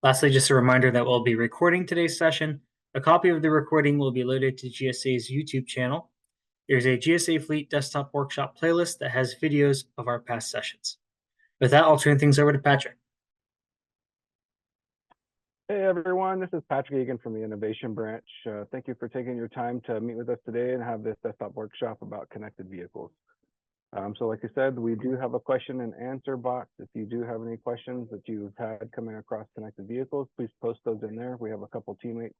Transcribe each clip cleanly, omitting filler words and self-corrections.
Lastly, just a reminder that we'll be recording today's session. A copy of the recording will be loaded to GSA's YouTube channel. There's a GSA Fleet desktop workshop playlist that has videos of our past sessions. With that, I'll turn things over to Patrick. Hey everyone, this is Patrick Egan from the Innovation Branch. Thank you for taking your time to meet with us today and have this desktop workshop about connected vehicles. So like I said, we do have a question and answer box. If you do have any questions that you've had coming across connected vehicles, please post those in there. We have a couple teammates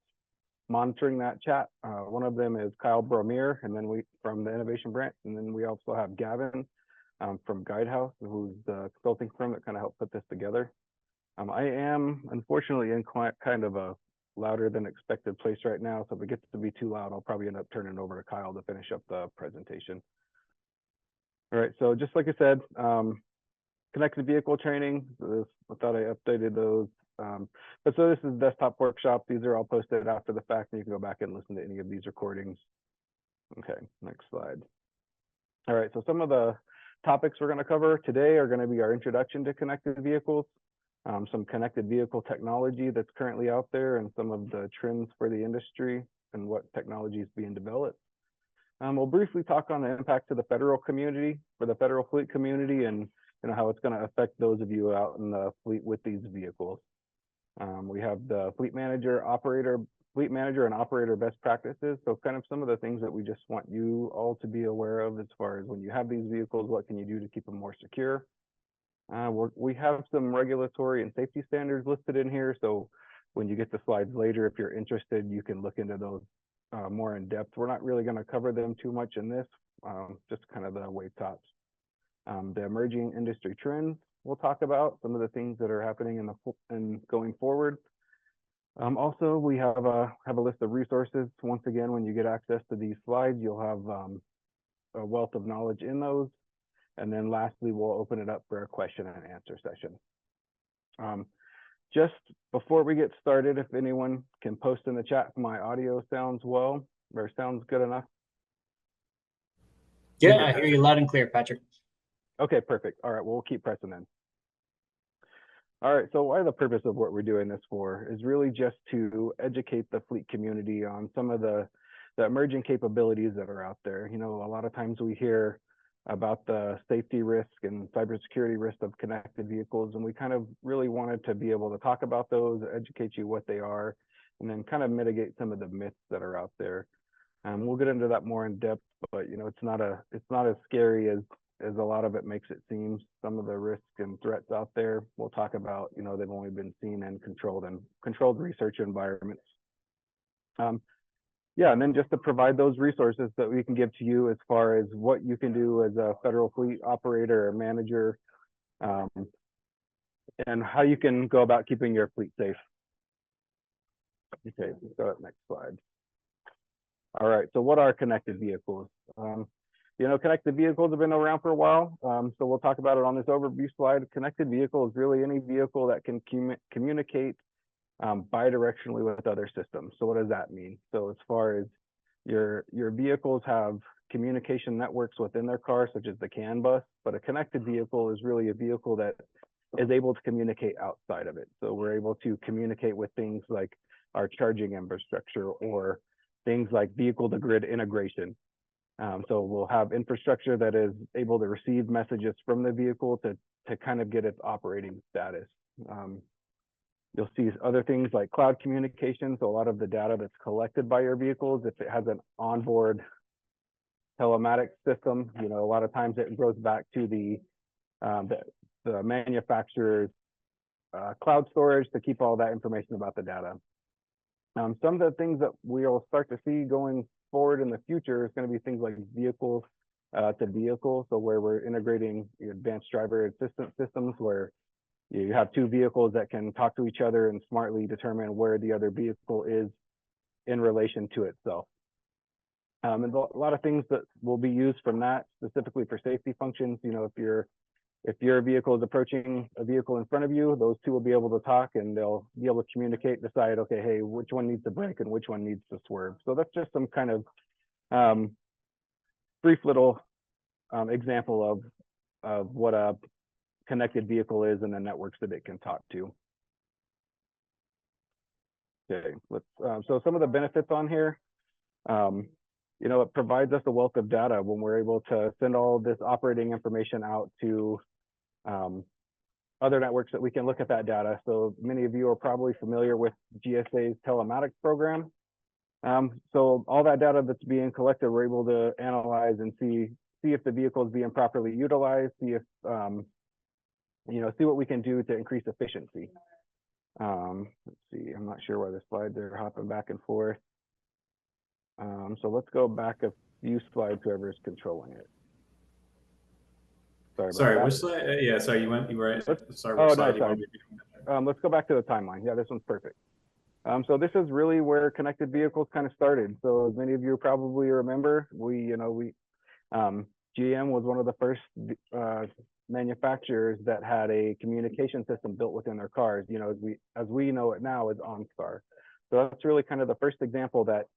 monitoring that chat. One of them is Kyle Bromere, and then we from the Innovation Branch, and then we also have Gavin from Guidehouse, who's the consulting firm that kind of helped put this together. I am unfortunately in kind of a louder than expected place right now, so if it gets to be too loud, I'll probably end up turning over to Kyle to finish up the presentation. All right, so just like I said, connected vehicle training, I thought I updated those. But so this is desktop workshop. These are all posted after the fact, and you can go back and listen to any of these recordings. Okay, next slide. All right, so some of the topics we're going to cover today are going to be our introduction to connected vehicles, some connected vehicle technology that's currently out there, and some of the trends for the industry and what technology is being developed. We'll briefly talk on the impact to the federal community, for the federal fleet community, and how it's going to affect those of you out in the fleet with these vehicles. We have the fleet manager and operator best practices. So kind of some of the things that we just want you all to be aware of as far as when you have these vehicles, what can you do to keep them more secure? We have some regulatory and safety standards listed in here. So when you get the slides later, if you're interested, you can look into those more in depth. We're not really going to cover them too much in this, just kind of the wave tops. The emerging industry trends we'll talk about, some of the things that are happening in going forward. Also, we have a list of resources. Once again, when you get access to these slides, you'll have a wealth of knowledge in those. And then lastly, we'll open it up for a question and answer session. Just before we get started, if anyone can post in the chat if my audio sounds well or sounds good enough. Yeah, I hear you loud and clear, Patrick. Okay, perfect. All right, well, we'll keep pressing then. All right, so why the purpose of what we're doing this for is really just to educate the fleet community on some of the emerging capabilities that are out there. A lot of times we hear about the safety risk and cybersecurity risk of connected vehicles, and we kind of really wanted to be able to talk about those, educate you what they are, and then kind of mitigate some of the myths that are out there. We'll get into that more in depth, but it's not as scary as a lot of it makes it seem. Some of the risks and threats out there we'll talk about, they've only been seen in controlled research environments. Yeah, and then just to provide those resources that we can give to you as far as what you can do as a federal fleet operator or manager, and how you can go about keeping your fleet safe. Okay, let's go to the next slide. All right, so what are connected vehicles? Connected vehicles have been around for a while, so we'll talk about it on this overview slide. Connected vehicle is really any vehicle that can communicate bidirectionally with other systems. So what does that mean? So as far as your vehicles have communication networks within their car, such as the CAN bus, but a connected vehicle is really a vehicle that is able to communicate outside of it. So we're able to communicate with things like our charging infrastructure or things like vehicle to grid integration. So we'll have infrastructure that is able to receive messages from the vehicle to kind of get its operating status. You'll see other things like cloud communication. So a lot of the data that's collected by your vehicles, if it has an onboard telematics system, a lot of times it goes back to the manufacturer's cloud storage to keep all that information about the data. Some of the things that we'll start to see going forward in the future is going to be things like vehicle to vehicle. So where we're integrating your advanced driver assistance systems where you have two vehicles that can talk to each other and smartly determine where the other vehicle is in relation to itself. And a lot of things that will be used from that specifically for safety functions. If your vehicle is approaching a vehicle in front of you, those two will be able to talk and they'll be able to communicate, decide, okay, hey, which one needs to brake and which one needs to swerve. So that's just some kind of brief little example of what a connected vehicle is and the networks that it can talk to. Okay, so some of the benefits on here, it provides us a wealth of data when we're able to send all this operating information out to other networks that we can look at that data. So many of you are probably familiar with GSA's telematics program. So all that data that's being collected, we're able to analyze and see if the vehicle is being properly utilized, see if see what we can do to increase efficiency. Let's see, I'm not sure why the slides are hopping back and forth. So let's go back a few slides, whoever's controlling it. Sorry, which slide? Yeah, sorry, you were sorry, which slide no, sorry. Let's go back to the timeline. Yeah, this one's perfect. So this is really where connected vehicles kind of started. So as many of you probably remember, GM was one of the first manufacturers that had a communication system built within their cars. As we know it now as OnStar. So that's really kind of the first example that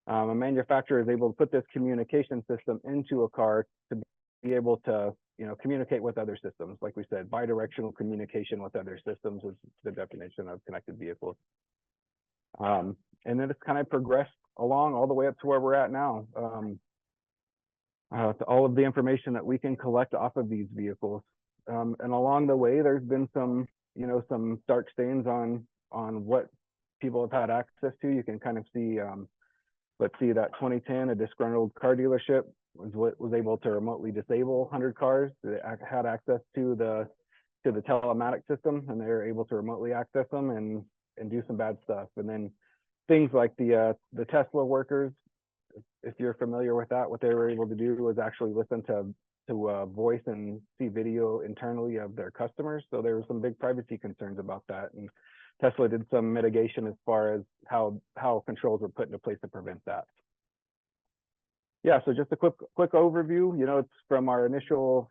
a manufacturer is able to put this communication system into a car to be able to communicate with other systems. Like we said, bidirectional communication with other systems is the definition of connected vehicles. And then it's kind of progressed along all the way up to where we're at now. To all of the information that we can collect off of these vehicles. And along the way, there's been some dark stains on what people have had access to. You can kind of see, let's see, that 2010, a disgruntled car dealership was able to remotely disable 100 cars that had access to the telematic system, and they were able to remotely access them and do some bad stuff. And then things like the Tesla workers, if you're familiar with that, what they were able to do was actually listen to voice and see video internally of their customers. So there were some big privacy concerns about that, and Tesla did some mitigation as far as how controls were put into place to prevent that. Yeah, so just a quick overview. It's from our initial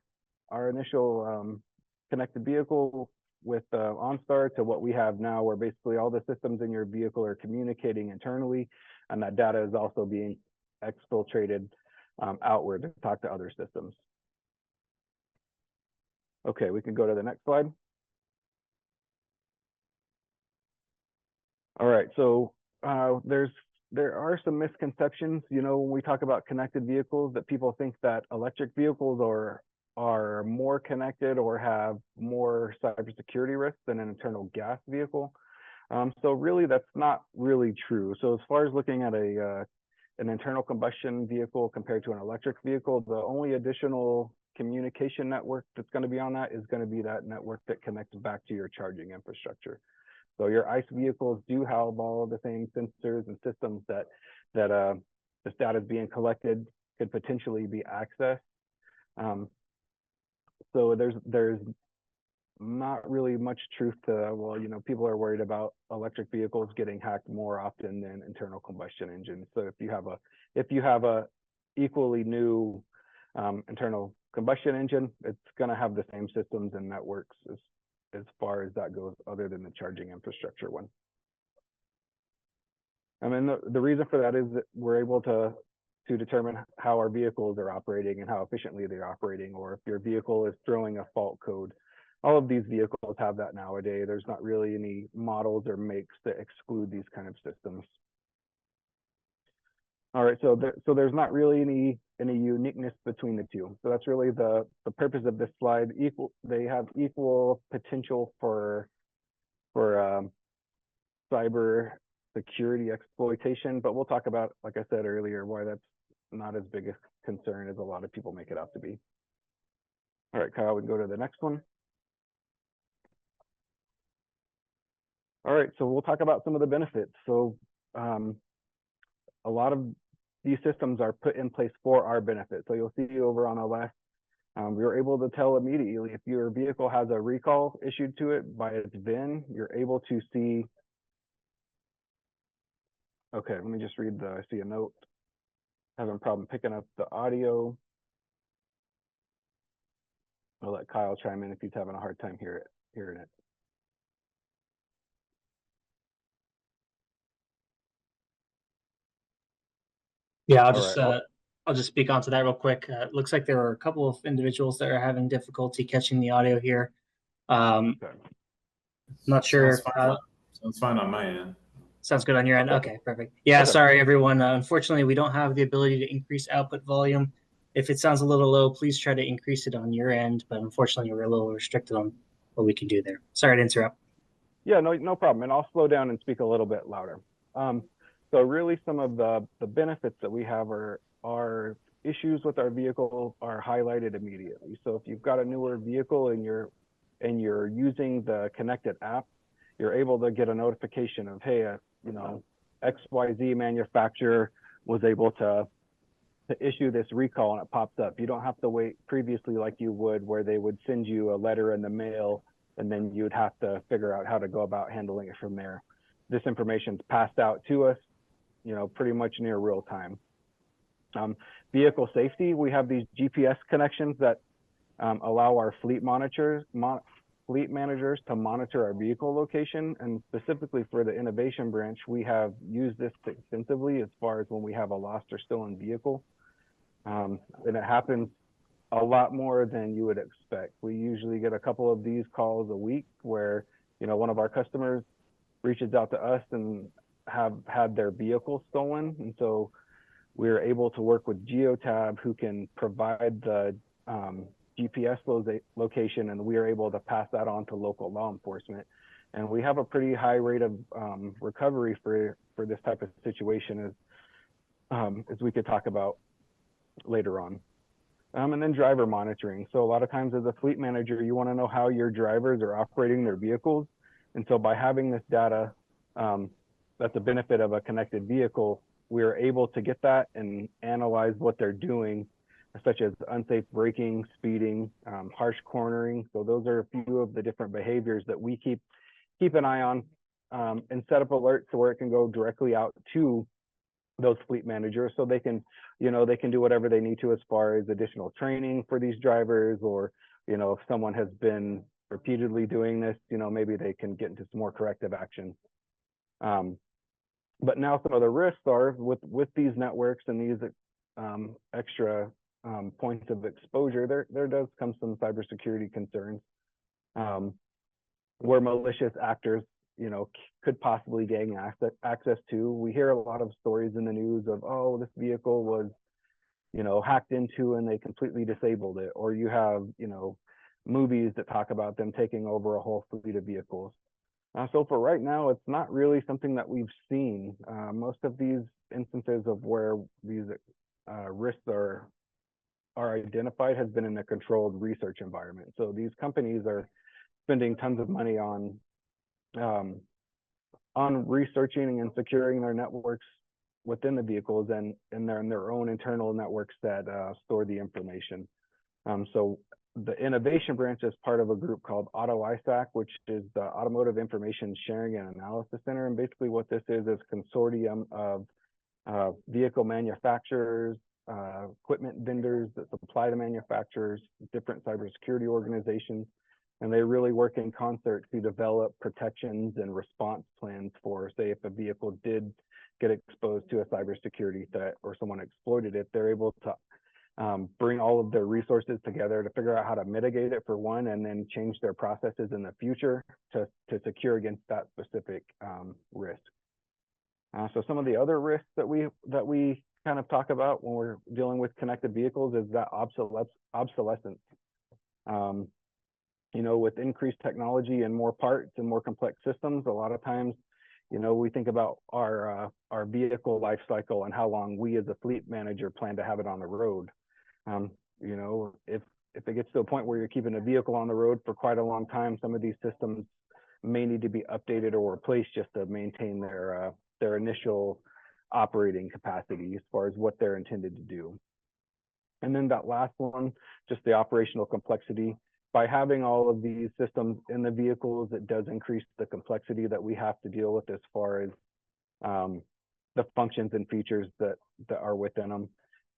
connected vehicle with OnStar to what we have now, where basically all the systems in your vehicle are communicating internally, and that data is also being exfiltrated outward to talk to other systems. Okay, we can go to the next slide. All right, so there are some misconceptions, when we talk about connected vehicles, that people think that electric vehicles are more connected or have more cybersecurity risks than an internal gas vehicle. So really, that's not really true. So as far as looking at an internal combustion vehicle compared to an electric vehicle, the only additional communication network that's going to be on that is going to be that network that connects back to your charging infrastructure. So your ICE vehicles do have all the same sensors and systems that this data is being collected could potentially be accessed. So there's not really much truth to, well, people are worried about electric vehicles getting hacked more often than internal combustion engines. So if you have a equally new internal combustion engine, it's going to have the same systems and networks as far as that goes, other than the charging infrastructure one. I mean, the reason for that is that we're able to determine how our vehicles are operating and how efficiently they're operating, or if your vehicle is throwing a fault code. All of these vehicles have that nowadays. There's not really any models or makes that exclude these kind of systems. All right, so there's not really any uniqueness between the two. So that's really the purpose of this slide. They have equal potential for cyber security exploitation, but we'll talk about, like I said earlier, why that's not as big a concern as a lot of people make it out to be. All right, Kyle, we can go to the next one. All right, so we'll talk about some of the benefits. So a lot of these systems are put in place for our benefit. So you'll see over on the left, we were able to tell immediately if your vehicle has a recall issued to it by its VIN, you're able to see. Okay, let me just read I see a note. Having a problem picking up the audio. I'll let Kyle chime in if he's having a hard time hearing it. Yeah, I'll just speak onto that real quick. It looks like there are a couple of individuals that are having difficulty catching the audio here. Okay. Not sure. Sounds fine on my end. Sounds good on your end. Okay, perfect. Yeah, Okay. sorry everyone. Unfortunately, we don't have the ability to increase output volume. If it sounds a little low, please try to increase it on your end. But unfortunately, we're a little restricted on what we can do there. Sorry to interrupt. Yeah, no problem. And I'll slow down and speak a little bit louder. So really some of the benefits that we have are issues with our vehicle are highlighted immediately. So if you've got a newer vehicle and you're using the connected app, you're able to get a notification of, hey, XYZ manufacturer was able to issue this recall, and it pops up. You don't have to wait previously like you would, where they would send you a letter in the mail and then you'd have to figure out how to go about handling it from there. This information is passed out to us, pretty much near real time. Vehicle safety, we have these GPS connections that allow our fleet managers to monitor our vehicle location. And specifically for the innovation branch, we have used this extensively as far as when we have a lost or stolen vehicle. And it happens a lot more than you would expect. We usually get a couple of these calls a week where, one of our customers reaches out to us and have had their vehicle stolen. And so we're able to work with Geotab, who can provide the GPS location, and we are able to pass that on to local law enforcement. And we have a pretty high rate of recovery for this type of situation, as we could talk about later on. And then driver monitoring. So a lot of times as a fleet manager, you want to know how your drivers are operating their vehicles. And so by having this data, that's a benefit of a connected vehicle. We are able to get that and analyze what they're doing, such as unsafe braking, speeding, harsh cornering. So those are a few of the different behaviors that we keep an eye on, and set up alerts so where it can go directly out to those fleet managers, so they can do whatever they need to as far as additional training for these drivers, or if someone has been repeatedly doing this, maybe they can get into some more corrective action. But now some of the risks are with these networks and these extra points of exposure, there does come some cybersecurity concerns, where malicious actors could possibly gain access to. We hear a lot of stories in the news of, oh, this vehicle was, hacked into and they completely disabled it. Or you have, movies that talk about them taking over a whole fleet of vehicles. So for right now, it's not really something that we've seen. Most of these instances of where these risks are identified has been in a controlled research environment. So these companies are spending tons of money on researching and securing their networks within the vehicles and in their own internal networks that store the information. So the innovation branch is part of a group called AutoISAC, which is the Automotive Information Sharing and Analysis Center. And basically what this is a consortium of vehicle manufacturers, equipment vendors that supply to manufacturers, different cybersecurity organizations, and they really work in concert to develop protections and response plans for, say, if a vehicle did get exposed to a cybersecurity threat or someone exploited it, they're able to bring all of their resources together to figure out how to mitigate it for one, and then change their processes in the future to secure against that specific risk. So some of the other risks that we kind of talk about when we're dealing with connected vehicles is that obsolescence. With increased technology and more parts and more complex systems, a lot of times, we think about our vehicle life cycle and how long we as a fleet manager plan to have it on the road. If it gets to a point where you're keeping a vehicle on the road for quite a long time, some of these systems may need to be updated or replaced just to maintain their initial operating capacity as far as what they're intended to do. And then that last one, just the operational complexity. By having all of these systems in the vehicles, it does increase the complexity that we have to deal with as far as the functions and features that are within them.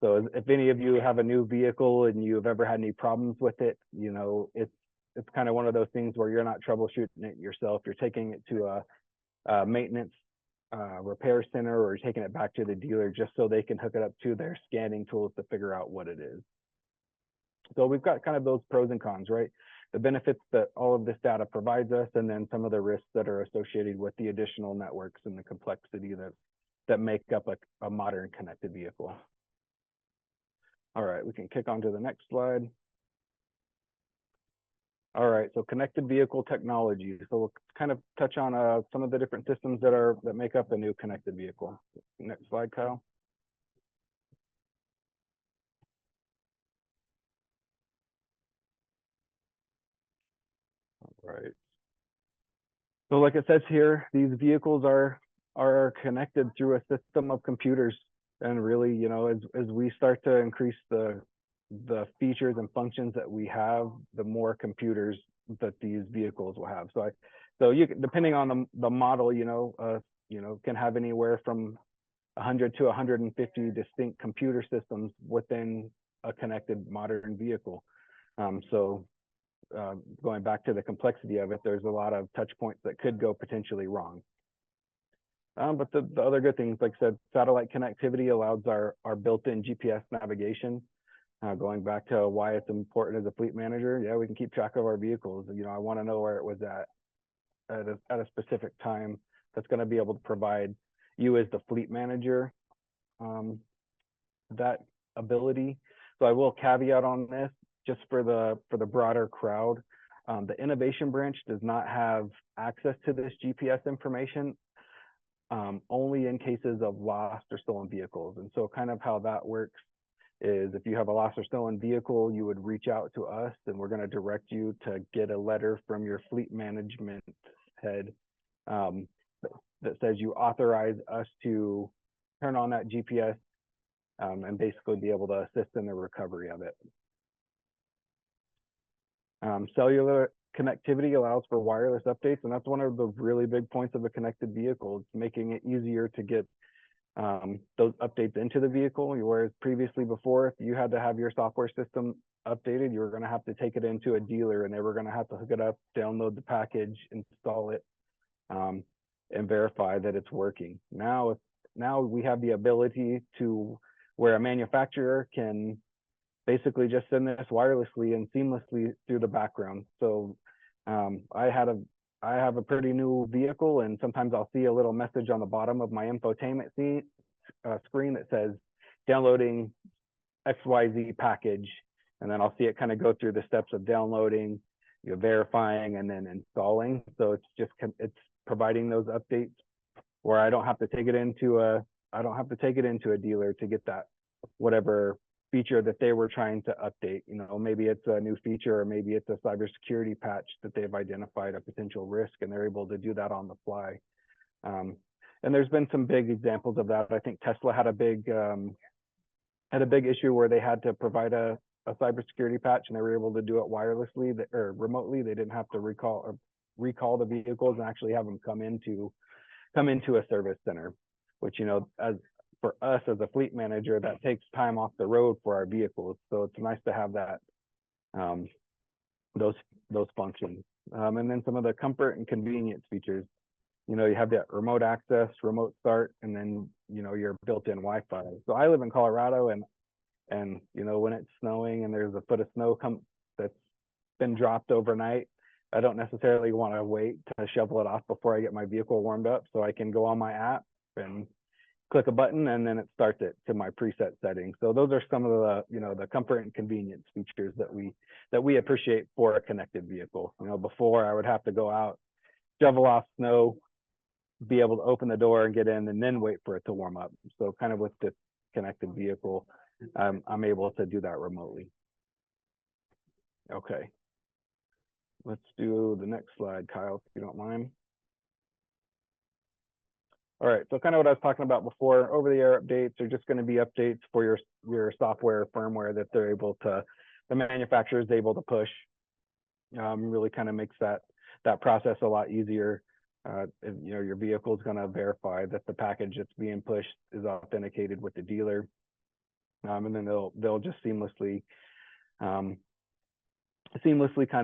So if any of you have a new vehicle and you've ever had any problems with it, it's kind of one of those things where you're not troubleshooting it yourself. You're taking it to a maintenance repair center, or taking it back to the dealer just so they can hook it up to their scanning tools to figure out what it is. So we've got kind of those pros and cons, right? the benefits that all of this data provides us, and then some of the risks that are associated with the additional networks and the complexity that make up a modern connected vehicle. All right, we can kick on to the next slide. All right, so connected vehicle technology. So we'll kind of touch on some of the different systems that make up a new connected vehicle. Next slide, Kyle. All right. So like it says here, these vehicles are connected through a system of computers. And really, you know, as we start to increase the features and functions that we have, the more computers that these vehicles will have. So you, depending on the model, you know, can have anywhere from 100 to 150 distinct computer systems within a connected modern vehicle. Going back to the complexity of it, there's a lot of touch points that could go potentially wrong. But the other good things, like I said, satellite connectivity allows our built-in GPS navigation. Going back to why it's important as a fleet manager, yeah, we can keep track of our vehicles. You know, I want to know where it was at a specific time. That's going to be able to provide you as the fleet manager that ability. So I will caveat on this, just for the broader crowd. The innovation branch does not have access to this GPS information, only in cases of lost or stolen vehicles. And so kind of how that works is, if you have a lost or stolen vehicle, you would reach out to us, and we're going to direct you to get a letter from your fleet management head that says you authorize us to turn on that GPS and basically be able to assist in the recovery of it. Cellular connectivity allows for wireless updates, and that's one of the really big points of a connected vehicle. It's making it easier to get those updates into the vehicle, whereas previously before, if you had to have your software system updated, you were going to have to take it into a dealer, and they were going to have to hook it up, download the package, install it, and verify that it's working. Now we have the ability to where a manufacturer can basically just send this wirelessly and seamlessly through the background. So I have a pretty new vehicle, and sometimes I'll see a little message on the bottom of my infotainment screen that says downloading XYZ package, and then I'll see it kind of go through the steps of downloading, verifying, and then installing. So it's providing those updates where I don't have to take it into a dealer to get that whatever feature that they were trying to update. You know, maybe it's a new feature, or maybe it's a cybersecurity patch that they've identified a potential risk, and they're able to do that on the fly. And there's been some big examples of that. I think Tesla had a big issue where they had to provide a cybersecurity patch, and they were able to do it wirelessly or remotely. They didn't have to recall the vehicles and actually have them come into a service center, which, you know, as for us as a fleet manager, that takes time off the road for our vehicles. So it's nice to have that, those functions. And then some of the comfort and convenience features. You know, you have that remote access, remote start, and then, you know, your built-in Wi-Fi. So I live in Colorado, and you know, when it's snowing and there's a foot of snow that's been dropped overnight, I don't necessarily want to wait to shovel it off before I get my vehicle warmed up. So I can go on my app and click a button, and then it starts it to my preset settings. So those are some of the, you know, the comfort and convenience features that we appreciate for a connected vehicle. You know, before I would have to go out, shovel off snow, be able to open the door and get in, and then wait for it to warm up. So kind of with this connected vehicle, I'm able to do that remotely. Okay, let's do the next slide, Kyle, if you don't mind. All right, so kind of what I was talking about before, over-the-air updates are just going to be updates for your software firmware that the manufacturer is able to push. Really kind of makes that process a lot easier. You know, your vehicle is going to verify that the package that's being pushed is authenticated with the dealer, and then they'll just seamlessly kind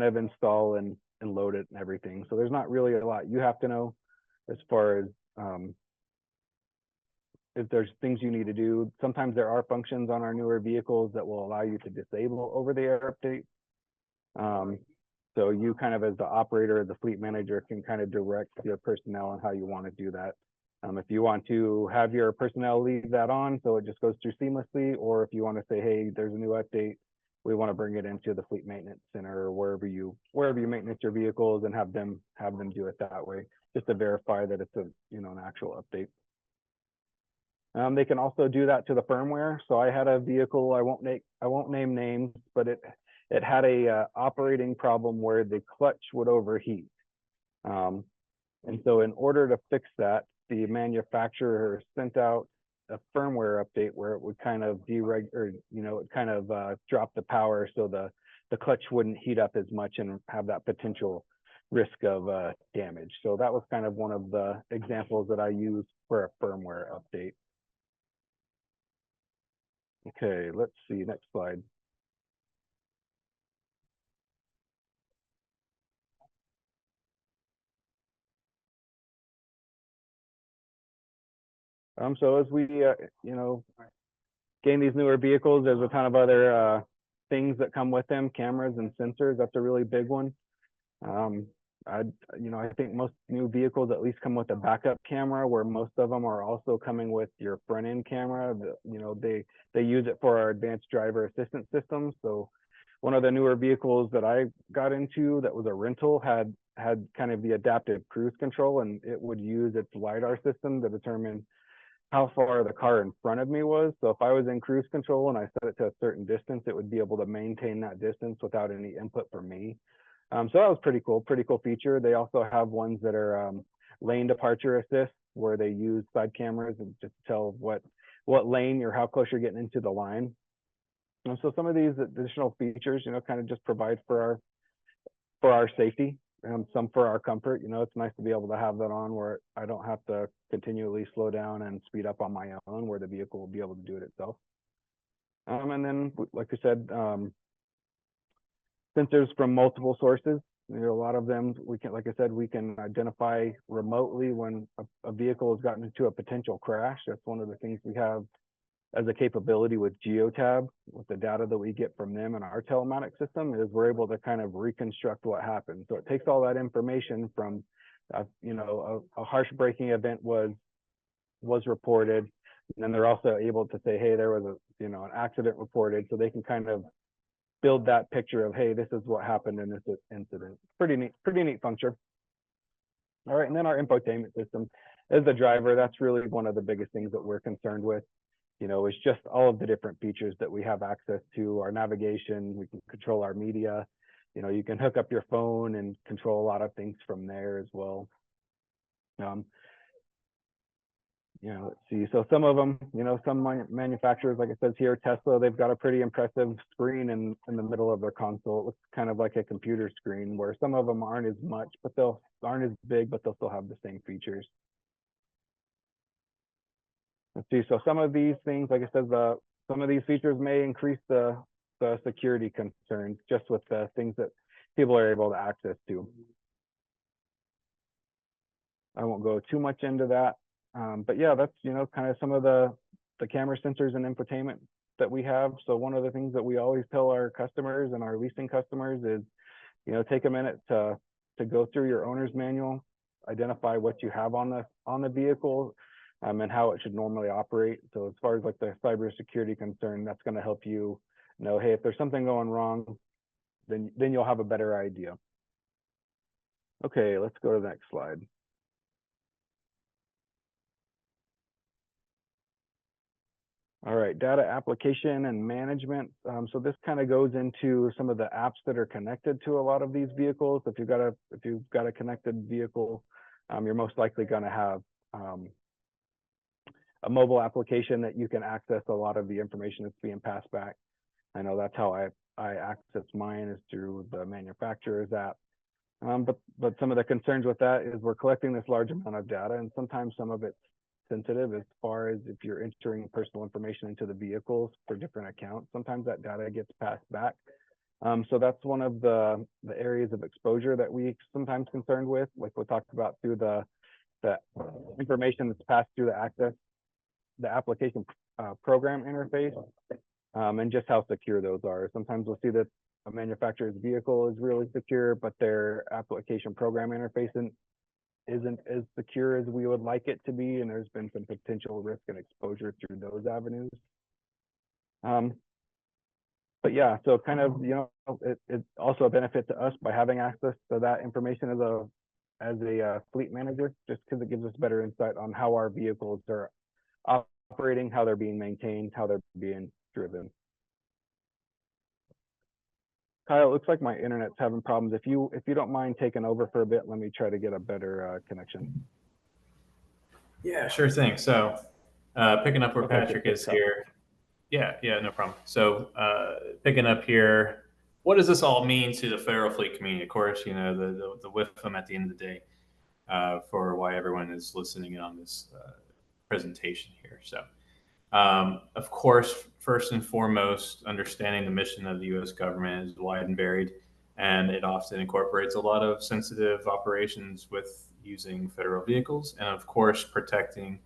of install and load it and everything. So there's not really a lot you have to know as far as if there's things you need to do. Sometimes there are functions on our newer vehicles that will allow you to disable over-the-air updates. So you kind of as the operator, the fleet manager can kind of direct your personnel on how you want to do that. If you want to have your personnel leave that on so it just goes through seamlessly, or if you want to say, hey, there's a new update, we want to bring it into the fleet maintenance center or wherever you maintenance your vehicles and have them do it that way, just to verify that it's an actual update. They can also do that to the firmware. So I had a vehicle, I won't name names, but it had a operating problem where the clutch would overheat. And so in order to fix that, the manufacturer sent out a firmware update where it would kind of drop the power so the clutch wouldn't heat up as much and have that potential risk of damage. So that was kind of one of the examples that I used for a firmware update. Okay, let's see, next slide. So as we, gain these newer vehicles, there's a ton of other things that come with them, cameras and sensors. That's a really big one. I think most new vehicles at least come with a backup camera, where most of them are also coming with your front end camera. They use it for our advanced driver assistance system. So one of the newer vehicles that I got into that was a rental had kind of the adaptive cruise control, and it would use its LiDAR system to determine how far the car in front of me was. So if I was in cruise control and I set it to a certain distance, it would be able to maintain that distance without any input from me. So that was pretty cool feature. They also have ones that are lane departure assist, where they use side cameras and just tell what lane or how close you're getting into the line. And so some of these additional features, kind of just provide for our safety. Some for our comfort. It's nice to be able to have that on where I don't have to continually slow down and speed up on my own, where the vehicle will be able to do it itself. And then, like I said, sensors from multiple sources. A lot of them we can identify remotely when a vehicle has gotten into a potential crash. That's one of the things we have as a capability with Geotab, with the data that we get from them and our telematics system, is we're able to kind of reconstruct what happened. So it takes all that information from, a harsh braking event was reported, and then they're also able to say, hey, there was an accident reported, so they can kind of build that picture of, hey, this is what happened in this incident. Pretty neat function. All right, and then our infotainment system. As the driver, that's really one of the biggest things that we're concerned with. It's just all of the different features that we have access to, our navigation, we can control our media, you can hook up your phone and control a lot of things from there as well. Let's see, so some of them, some manufacturers, like it says here, Tesla, they've got a pretty impressive screen in the middle of their console. It looks kind of like a computer screen, where some of them aren't as much, but aren't as big, but they'll still have the same features. Let's see, so some of these things, like I said, some of these features may increase the security concerns just with the things that people are able to access to. I won't go too much into that, but yeah, that's kind of some of the camera sensors and infotainment that we have. So one of the things that we always tell our customers and our leasing customers is, take a minute to go through your owner's manual, identify what you have on the vehicle, and how it should normally operate. So as far as like the cybersecurity concern, that's going to help you know, hey, if there's something going wrong, then you'll have a better idea. Okay, let's go to the next slide. All right, data application and management. So this kind of goes into some of the apps that are connected to a lot of these vehicles. If you've got a connected vehicle, you're most likely going to have a mobile application that you can access a lot of the information that's being passed back. I know that's how I access mine, is through the manufacturer's app. But some of the concerns with that is we're collecting this large amount of data, and sometimes some of it's sensitive as far as if you're entering personal information into the vehicles for different accounts. Sometimes that data gets passed back. So that's one of the areas of exposure that we sometimes concerned with, like we talked about through the information that's passed through the application program interface, and just how secure those are. Sometimes we'll see that a manufacturer's vehicle is really secure, but their application program interface isn't as secure as we would like it to be, and there's been some potential risk and exposure through those avenues. But yeah, so kind of, it's also a benefit to us by having access to that information as a fleet manager, just because it gives us better insight on how our vehicles are operating, how they're being maintained, how they're being driven. Kyle, it looks like my internet's having problems. If you don't mind taking over for a bit, let me try to get a better connection. Yeah, sure thing. So picking up where Okay, Patrick is here. Yeah, no problem. So picking up here, what does this all mean to the federal fleet community? Of course, the WIFM at the end of the day for why everyone is listening in on this presentation here. So of course, first and foremost, understanding the mission of the U.S. government is wide and varied, and it often incorporates a lot of sensitive operations with using federal vehicles, and of course, protecting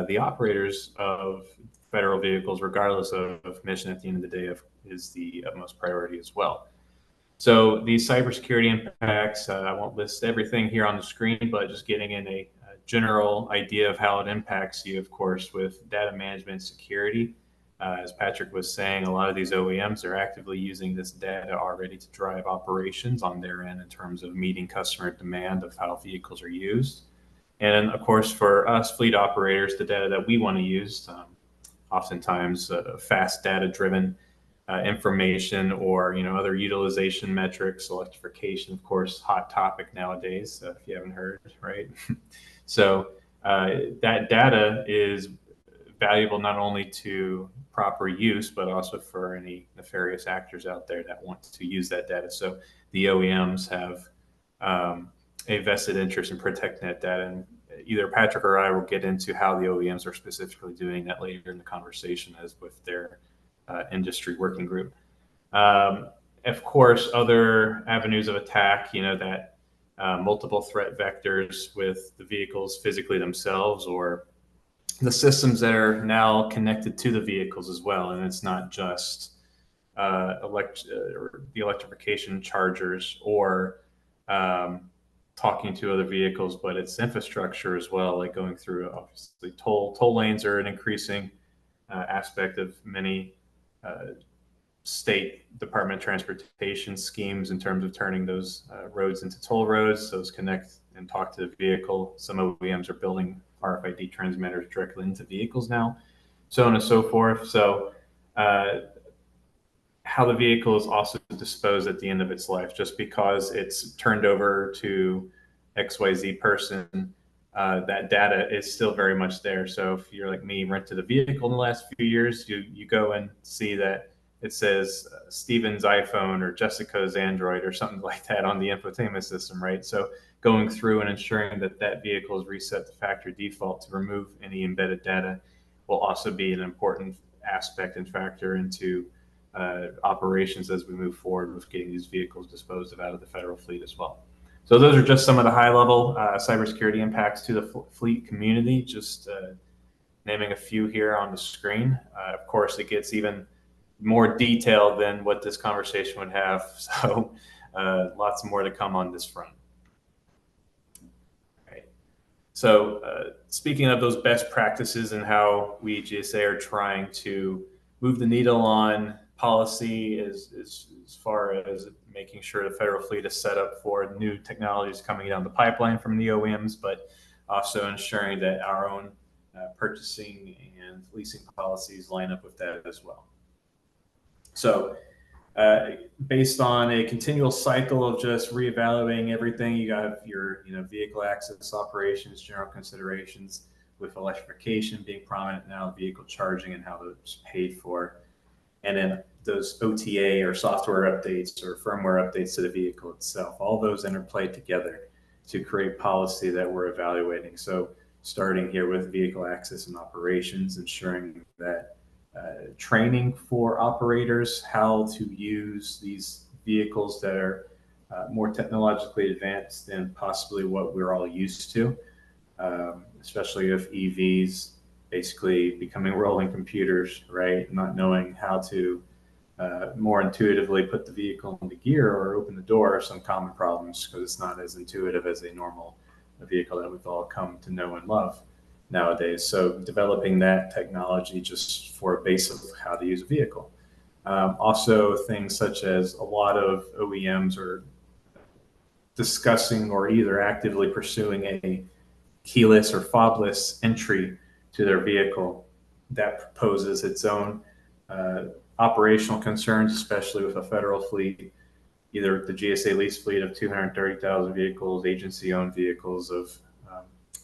the operators of federal vehicles, regardless of mission at the end of the day, is the utmost priority as well. So these cybersecurity impacts, I won't list everything here on the screen, but just getting in a general idea of how it impacts you, of course, with data management security. As Patrick was saying, a lot of these OEMs are actively using this data already to drive operations on their end in terms of meeting customer demand of how vehicles are used. And of course, for us fleet operators, the data that we want to use, oftentimes fast data-driven information, or other utilization metrics, electrification, of course, hot topic nowadays, if you haven't heard, right? So that data is valuable not only to proper use, but also for any nefarious actors out there that want to use that data. So the OEMs have a vested interest in protecting that data. And either Patrick or I will get into how the OEMs are specifically doing that later in the conversation, as with their industry working group. Of course, other avenues of attack, that multiple threat vectors with the vehicles physically themselves, or the systems that are now connected to the vehicles as well. And it's not just or the electrification chargers, or talking to other vehicles, but it's infrastructure as well, like going through, obviously, toll lanes are an increasing aspect of many state Department of Transportation schemes in terms of turning those roads into toll roads. Those connect and talk to the vehicle. Some OEMs are building RFID transmitters directly into vehicles now, so on and so forth. So how the vehicle is also disposed at the end of its life, just because it's turned over to XYZ person, that data is still very much there. So if you're like me, rented a vehicle in the last few years, you go and see that it says Steven's iPhone or Jessica's Android or something like that on the infotainment system, right? So going through and ensuring that that vehicle is reset to factory default to remove any embedded data will also be an important aspect and factor into operations as we move forward with getting these vehicles disposed of out of the federal fleet as well. So those are just some of the high-level cybersecurity impacts to the fleet community, just naming a few here on the screen. Of course, it gets even more detailed than what this conversation would have, so lots more to come on this front. Okay. So speaking of those best practices and how we GSA are trying to move the needle on policy as far as making sure the federal fleet is set up for new technologies coming down the pipeline from the OEMs, but also ensuring that our own purchasing and leasing policies line up with that as well. So based on a continual cycle of just reevaluating everything, you got your vehicle access operations, general considerations, with electrification being prominent now, vehicle charging and how it's paid for, and then those OTA or software updates or firmware updates to the vehicle itself. All those interplay together to create policy that we're evaluating. So starting here with vehicle access and operations, ensuring that training for operators how to use these vehicles that are more technologically advanced than possibly what we're all used to, especially if EVs basically becoming rolling computers, right? Not knowing how to more intuitively put the vehicle into gear or open the door are some common problems because it's not as intuitive as a normal vehicle that we've all come to know and love nowadays. So developing that technology just for a base of how to use a vehicle. Also, things such as a lot of OEMs are discussing or either actively pursuing a keyless or fobless entry to their vehicle that poses its own operational concerns, especially with a federal fleet, either the GSA lease fleet of 230,000 vehicles, agency-owned vehicles of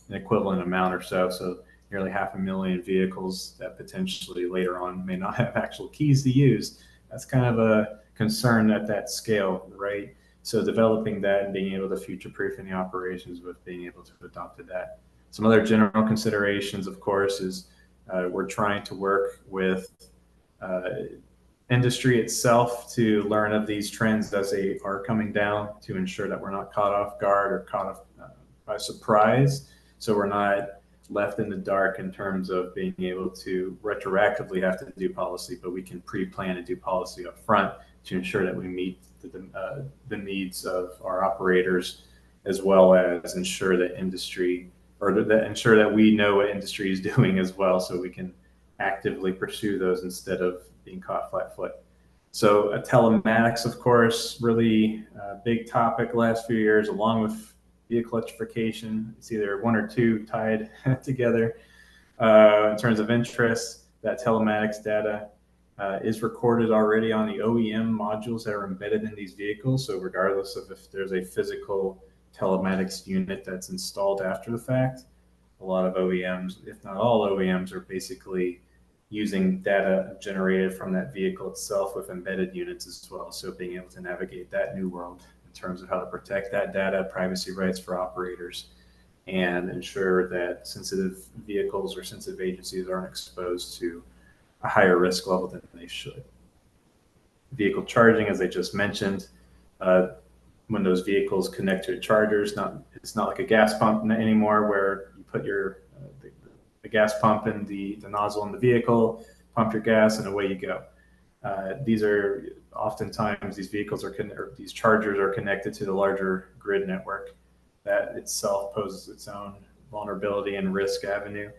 an equivalent amount or so. So nearly 500,000 vehicles that potentially later on may not have actual keys to use. That's kind of a concern at that scale, right? So developing that and being able to future-proof any operations with being able to adopt to that. Some other general considerations, of course, is we're trying to work with industry itself to learn of these trends as they are coming down to ensure that we're not caught off guard or caught off by surprise. So we're not left in the dark in terms of being able to retroactively have to do policy, but we can pre-plan and do policy up front to ensure that we meet the needs of our operators, as well as ensure that industry or ensure that we know what industry is doing as well, so we can actively pursue those instead of being caught flat-foot. So telematics, of course, really big topic last few years, along with vehicle electrification. It's either one or two tied together in terms of interest. That telematics data is recorded already on the OEM modules that are embedded in these vehicles. So regardless of if there's a physical telematics unit that's installed after the fact, a lot of OEMs, if not all OEMs, are basically using data generated from that vehicle itself with embedded units as well. So being able to navigate that new world in terms of how to protect that data, privacy rights for operators, and ensure that sensitive vehicles or sensitive agencies aren't exposed to a higher risk level than they should. Vehicle charging, as I just mentioned, when those vehicles connect to chargers, it's not like a gas pump anymore where you put the gas pump in the nozzle in the vehicle, pump your gas, and away you go. These are oftentimes these vehicles these chargers are connected to the larger grid network that itself poses its own vulnerability and risk avenue.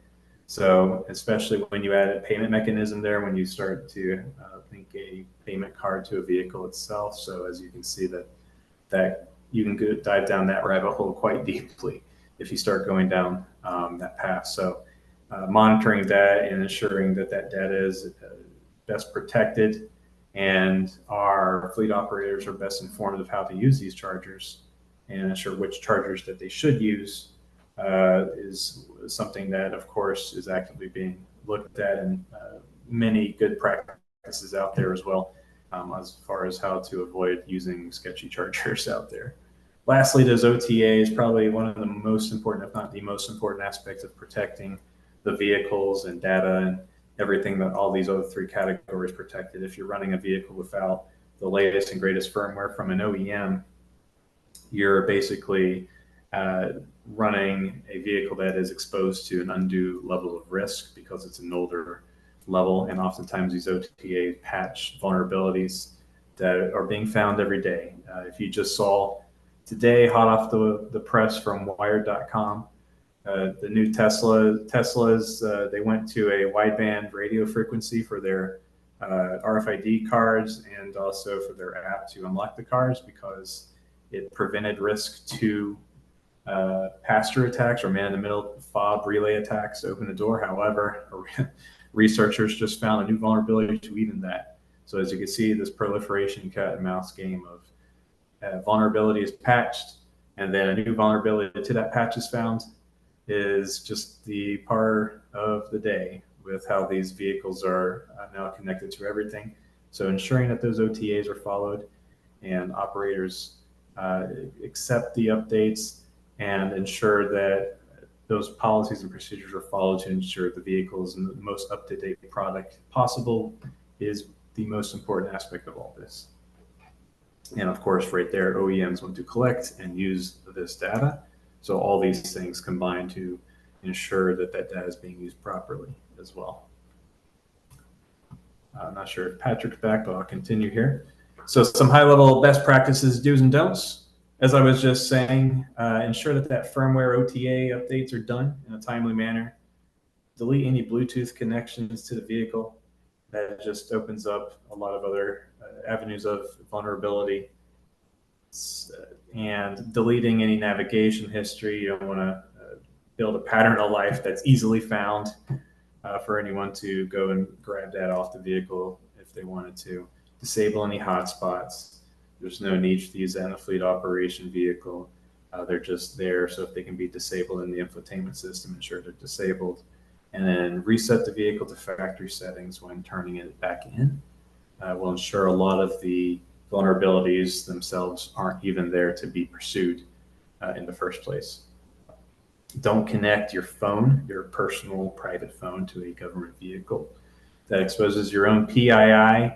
So especially when you add a payment mechanism there, when you start to link a payment card to a vehicle itself. So as you can see that you can dive down that rabbit hole quite deeply if you start going down that path. So monitoring that and ensuring that data is best protected and our fleet operators are best informed of how to use these chargers and ensure which chargers that they should use is something that, of course, is actively being looked at, and many good practices out there as well, as far as how to avoid using sketchy chargers out there. Lastly, those OTAs, probably one of the most important, if not the most important aspect of protecting the vehicles and data and everything that all these other three categories protected. If you're running a vehicle without the latest and greatest firmware from an OEM, you're basically running a vehicle that is exposed to an undue level of risk because it's an older level. And oftentimes these OTA patch vulnerabilities that are being found every day. If you just saw today, hot off the press from Wired.com, the new Teslas, they went to a wideband radio frequency for their RFID cards and also for their app to unlock the cars because it prevented risk to pass-through attacks or man-in-the-middle fob relay attacks to open the door. However, researchers just found a new vulnerability to even that. So as you can see, this proliferation cat and mouse game of vulnerability is patched, and then a new vulnerability to that patch is found is just the part of the day with how these vehicles are now connected to everything. So ensuring that those OTAs are followed and operators accept the updates and ensure that those policies and procedures are followed to ensure the vehicle is the most up-to-date product possible is the most important aspect of all this. And of course, right there, OEMs want to collect and use this data. So all these things combine to ensure that data is being used properly as well. I'm not sure if Patrick's back, but I'll continue here. So some high-level best practices, do's and don'ts. As I was just saying, ensure that firmware OTA updates are done in a timely manner. Delete any Bluetooth connections to the vehicle. That just opens up a lot of other avenues of vulnerability. And deleting any navigation history. You don't want to build a pattern of life that's easily found for anyone to go and grab that off the vehicle if they wanted to. Disable any hotspots. There's no need to use that in a fleet operation vehicle. They're just there, so if they can be disabled in the infotainment system, ensure they're disabled. And then reset the vehicle to factory settings when turning it back in. Will ensure a lot of the vulnerabilities themselves aren't even there to be pursued in the first place. Don't connect your phone, your personal private phone, to a government vehicle. That exposes your own PII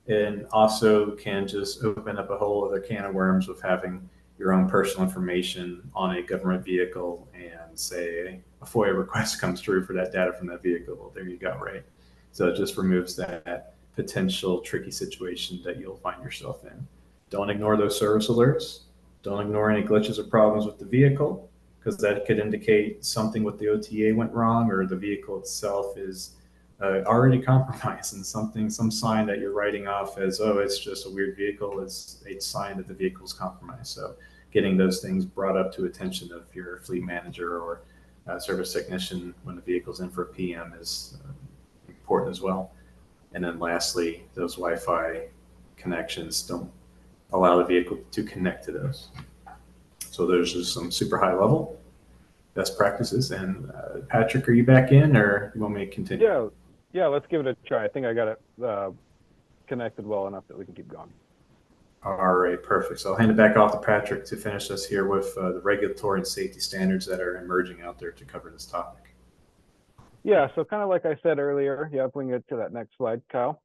and also can just open up a whole other can of worms with having your own personal information on a government vehicle and say a FOIA request comes through for that data from that vehicle. Well, there you go, right? So it just removes that potential tricky situation that you'll find yourself in. Don't ignore those service alerts. Don't ignore any glitches or problems with the vehicle, because that could indicate something with the OTA went wrong, or the vehicle itself is already compromised, and some sign that you're writing off as, oh, it's just a weird vehicle, is a sign that the vehicle is compromised. So getting those things brought up to attention of your fleet manager or service technician when the vehicle's in for a PM is important as well. And then lastly, those Wi-Fi connections, don't allow the vehicle to connect to those. So there's just some super high level best practices. And Patrick, are you back in, or you want me to continue? Yeah, let's give it a try. I think I got it connected well enough that we can keep going. All right, perfect. So I'll hand it back off to Patrick to finish us here with the regulatory and safety standards that are emerging out there to cover this topic. Yeah, so kind of like I said earlier, yeah, bring it to that next slide, Kyle.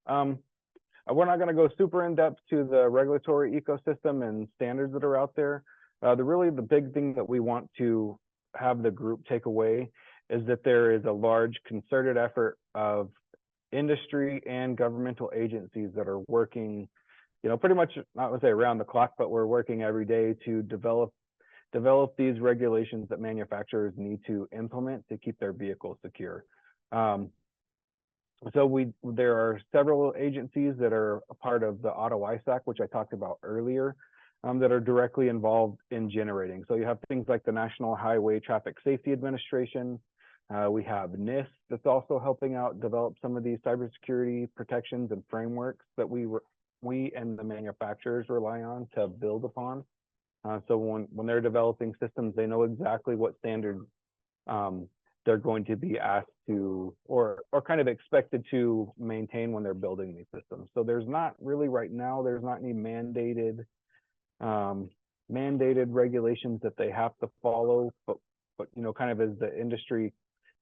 We're not going to go super in depth to the regulatory ecosystem and standards that are out there. The big thing that we want to have the group take away is that there is a large concerted effort of industry and governmental agencies that are working, pretty much, not to say around the clock, but we're working every day to develop these regulations that manufacturers need to implement to keep their vehicles secure. So there are several agencies that are a part of the Auto ISAC, which I talked about earlier, that are directly involved in generating. So you have things like the National Highway Traffic Safety Administration. We have NIST that's also helping out develop some of these cybersecurity protections and frameworks that we and the manufacturers rely on to build upon. So when they're developing systems, they know exactly what standards they're going to be asked to or kind of expected to maintain when they're building these systems. So there's not really right now, there's not any mandated regulations that they have to follow, but kind of as the industry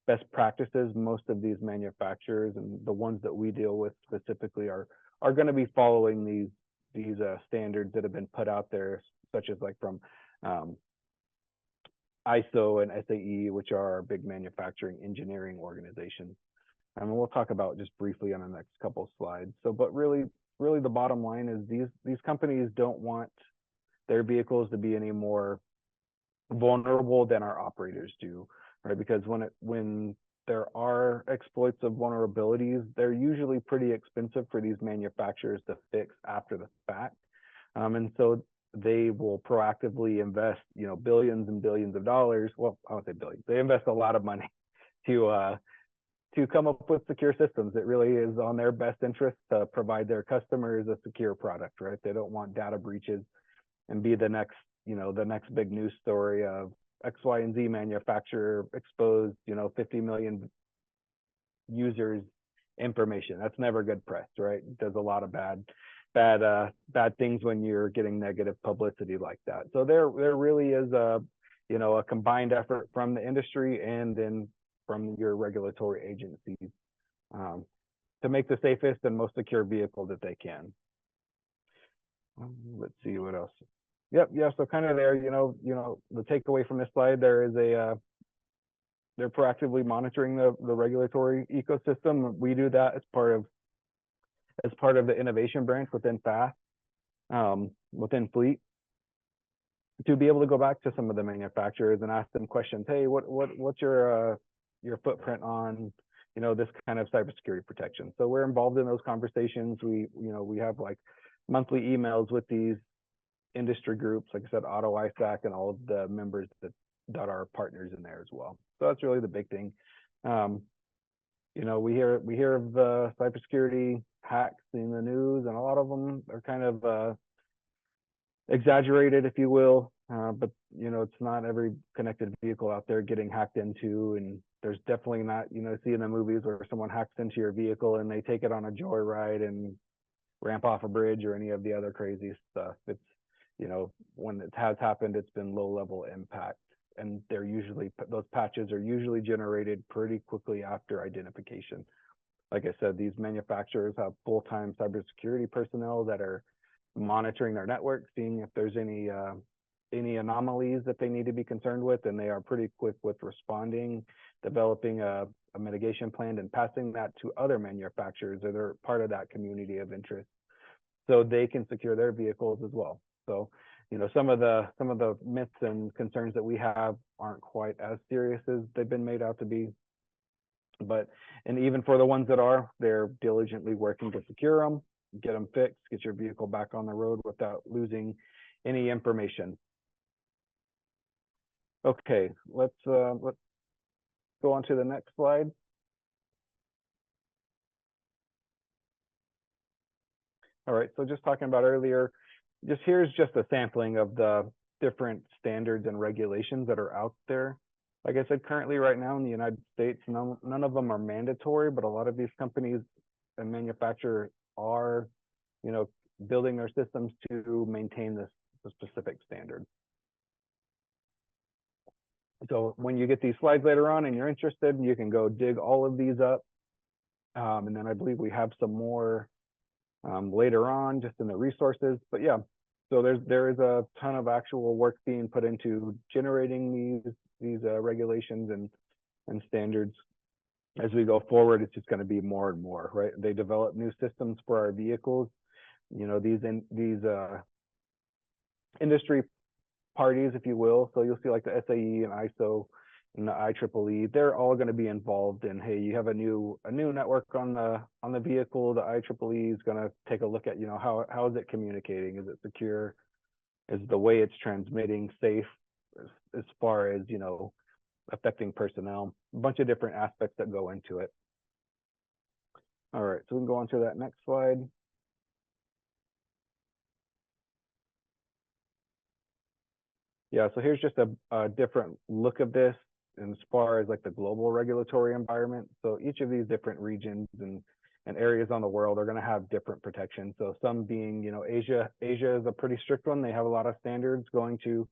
best practices, most of these manufacturers and the ones that we deal with specifically are going to be following these standards that have been put out there, such as like from ISO and SAE, which are our big manufacturing engineering organizations. And we'll talk about just briefly on the next couple of slides. So, but really the bottom line is these companies don't want their vehicles to be any more vulnerable than our operators do, right? Because when there are exploits of vulnerabilities, they're usually pretty expensive for these manufacturers to fix after the fact. And so they will proactively invest, billions and billions of dollars. Well, I won't say billions. They invest a lot of money to come up with secure systems. It really is on their best interest to provide their customers a secure product, right? They don't want data breaches and be the next big news story of X, Y, and Z manufacturer exposed, 50 million users information. That's never good press, right? It does a lot of bad things when you're getting negative publicity like that. So there really is a combined effort from the industry and then from your regulatory agencies to make the safest and most secure vehicle that they can. Let's see what else. Yep, yeah. So kind of there, the takeaway from this slide, there is they're proactively monitoring the regulatory ecosystem. We do that as part of the innovation branch within FAST, within Fleet, to be able to go back to some of the manufacturers and ask them questions. Hey, what's your footprint on, this kind of cybersecurity protection? So we're involved in those conversations. We have like monthly emails with these industry groups, like I said, Auto ISAC, and all of the members that are partners in there as well. So that's really the big thing. We hear of the cybersecurity hacks in the news, and a lot of them are kind of exaggerated, if you will. But it's not every connected vehicle out there getting hacked into, and there's definitely not, see in the movies where someone hacks into your vehicle and they take it on a joyride and ramp off a bridge or any of the other crazy stuff. It's, when it has happened, it's been low level impact, and those patches are usually generated pretty quickly after identification. Like I said, these manufacturers have full-time cybersecurity personnel that are monitoring their network, seeing if there's any anomalies that they need to be concerned with, and they are pretty quick with responding, developing a mitigation plan, and passing that to other manufacturers that are part of that community of interest, so they can secure their vehicles as well. So, some of the myths and concerns that we have aren't quite as serious as they've been made out to be. And even for the ones that are, they're diligently working to secure them, get them fixed, get your vehicle back on the road without losing any information. Okay, let's go on to the next slide. All right, so just talking about earlier, here's just a sampling of the different standards and regulations that are out there. Like I said, currently right now in the United States, none of them are mandatory, but a lot of these companies and manufacturers are, building their systems to maintain the specific standard. So when you get these slides later on and you're interested, you can go dig all of these up. And then I believe we have some more later on just in the resources. But yeah, so there is a ton of actual work being put into generating these regulations and standards. As we go forward, it's just going to be more and more, right? They develop new systems for our vehicles. These industry parties, if you will. So you'll see like the SAE and ISO and the IEEE, they're all going to be involved in, hey, you have a new network on the vehicle. The IEEE is going to take a look at, how is it communicating? Is it secure? Is the way it's transmitting safe as far as, affecting personnel? A bunch of different aspects that go into it. All right, so we can go on to that next slide. Yeah, so here's just a different look of this as far as like the global regulatory environment. So each of these different regions and areas on the world are going to have different protections. So some being, Asia is a pretty strict one. They have a lot of standards going to,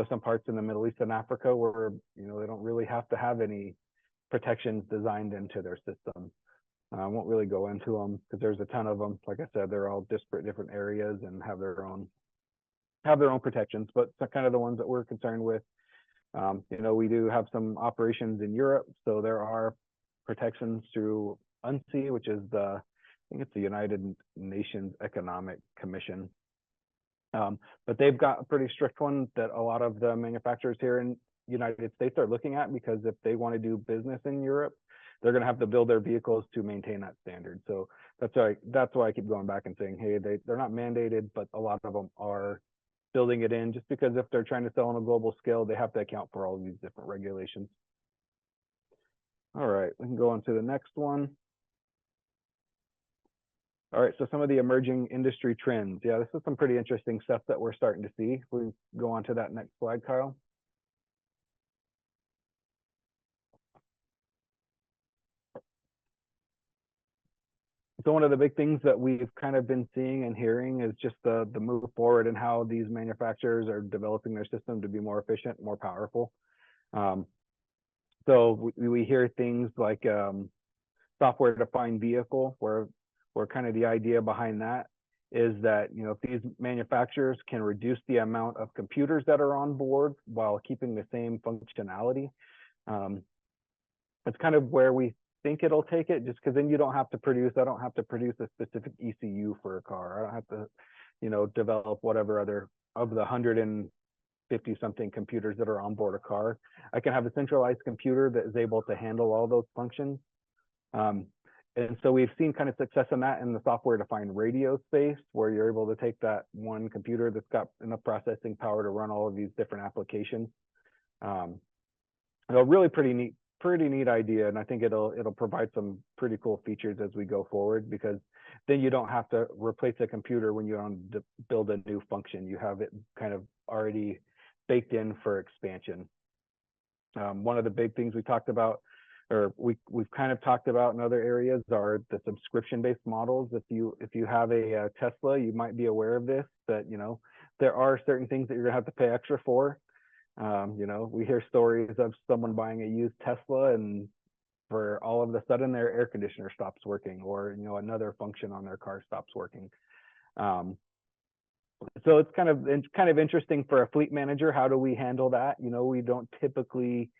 some parts in the Middle East and Africa where, they don't really have to have any protections designed into their system. I won't really go into them because there's a ton of them. Like I said, they're all disparate different areas and have their own protections, but kind of the ones that we're concerned with. We do have some operations in Europe, so there are protections through UNCI, which is I think it's the United Nations Economic Commission. But they've got a pretty strict one that a lot of the manufacturers here in the United States are looking at, because if they want to do business in Europe, they're going to have to build their vehicles to maintain that standard. So that's why I keep going back and saying, hey, they're not mandated, but a lot of them are building it in, just because if they're trying to sell on a global scale, they have to account for all of these different regulations. All right, we can go on to the next one. All right, so some of the emerging industry trends. Yeah, this is some pretty interesting stuff that we're starting to see. We go on to that next slide, Kyle. So one of the big things that we've kind of been seeing and hearing is just the move forward and how these manufacturers are developing their system to be more efficient, more powerful. So we hear things like software-defined vehicle, where kind of the idea behind that is that, if these manufacturers can reduce the amount of computers that are on board while keeping the same functionality, It's kind of where we think it'll take it, just because then you don't have to produce, I don't have to produce a specific ECU for a car. I don't have to, develop whatever other of the 150 something computers that are on board a car. I can have a centralized computer that is able to handle all those functions. And so we've seen kind of success in that in the software-defined radio space, where you're able to take that one computer that's got enough processing power to run all of these different applications. A really pretty neat idea, and I think it'll provide some pretty cool features as we go forward, because then you don't have to replace a computer when you want to build a new function. You have it kind of already baked in for expansion. One of the big things we talked about, or we've kind of talked about in other areas, are the subscription-based models. If you have a Tesla, you might be aware of this, that there are certain things that you're gonna have to pay extra for. We hear stories of someone buying a used Tesla, and for all of a sudden their air conditioner stops working, or another function on their car stops working. So it's kind of interesting for a fleet manager. How do we handle that? We don't typically